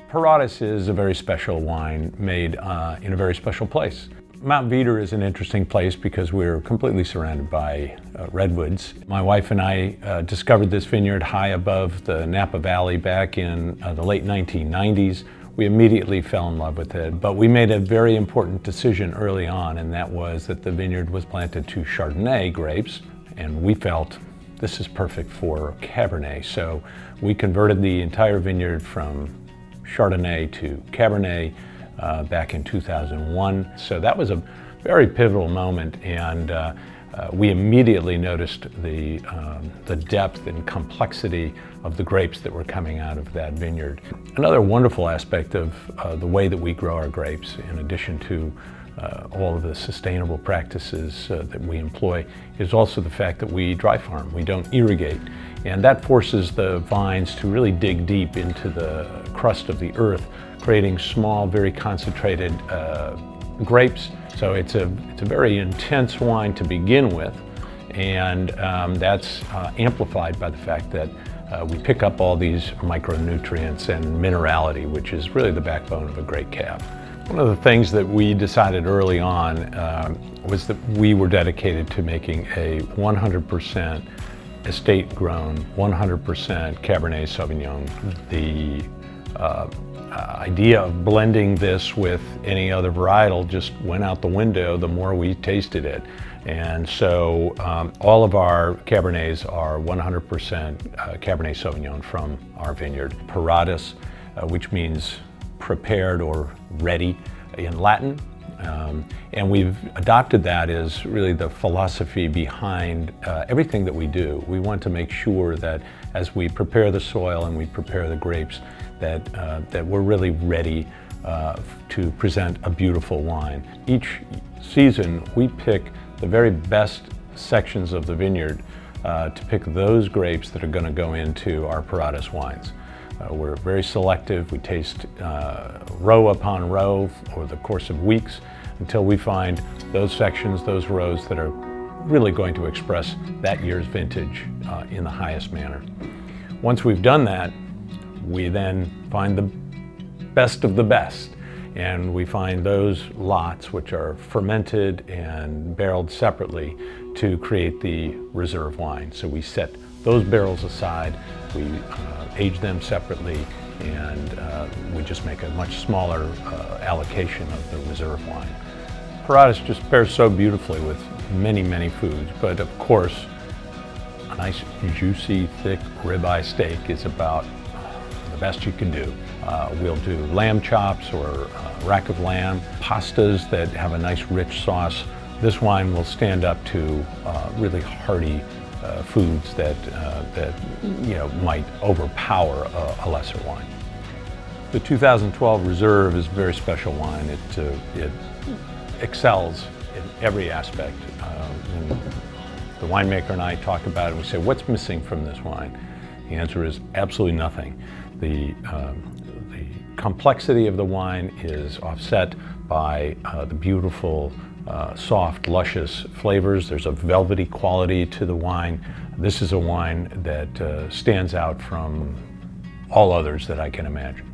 Paratus is a very special wine made in a very special place. Mount Veeder is an interesting place because we're completely surrounded by redwoods. My wife and I discovered this vineyard high above the Napa Valley back in the late 1990s. We immediately fell in love with it, but we made a very important decision early on, and that was that the vineyard was planted to Chardonnay grapes, and we felt this is perfect for Cabernet. So we converted the entire vineyard from Chardonnay to Cabernet back in 2001. So that was a very pivotal moment, and we immediately noticed the depth and complexity of the grapes that were coming out of that vineyard. Another wonderful aspect of the way that we grow our grapes, in addition to all of the sustainable practices that we employ, is also the fact that we dry farm. We don't irrigate, and that forces the vines to really dig deep into the crust of the earth, creating small, very concentrated grapes. So it's a very intense wine to begin with, and that's amplified by the fact that we pick up all these micronutrients and minerality, which is really the backbone of a great cab. One of the things that we decided early on was that we were dedicated to making a 100% estate-grown, 100% Cabernet Sauvignon. The idea of blending this with any other varietal just went out the window the more we tasted it. And so all of our Cabernets are 100% Cabernet Sauvignon from our vineyard. Paratus, which means prepared or ready in Latin. And we've adopted that as really the philosophy behind everything that we do. We want to make sure that as we prepare the soil and we prepare the grapes, that we're really ready to present a beautiful wine. Each season we pick the very best sections of the vineyard to pick those grapes that are going to go into our Paratus wines. We're very selective. We taste row upon row over the course of weeks until we find those sections, those rows that are really going to express that year's vintage in the highest manner. Once we've done that, we then find the best of the best, and we find those lots which are fermented and barreled separately to create the reserve wine. So we set those barrels aside, we age them separately, and we just make a much smaller allocation of the reserve wine. Paratus just pairs so beautifully with many, many foods, but of course, a nice, juicy, thick ribeye steak is about the best you can do. We'll do lamb chops or rack of lamb, pastas that have a nice rich sauce. This wine will stand up to really hearty foods that might overpower a lesser wine. The 2012 Reserve is a very special wine. It excels in every aspect. When the winemaker and I talk about it, we say, what's missing from this wine? The answer is absolutely nothing. The complexity of the wine is offset by the beautiful, soft, luscious flavors. There's a velvety quality to the wine. This is a wine that stands out from all others that I can imagine.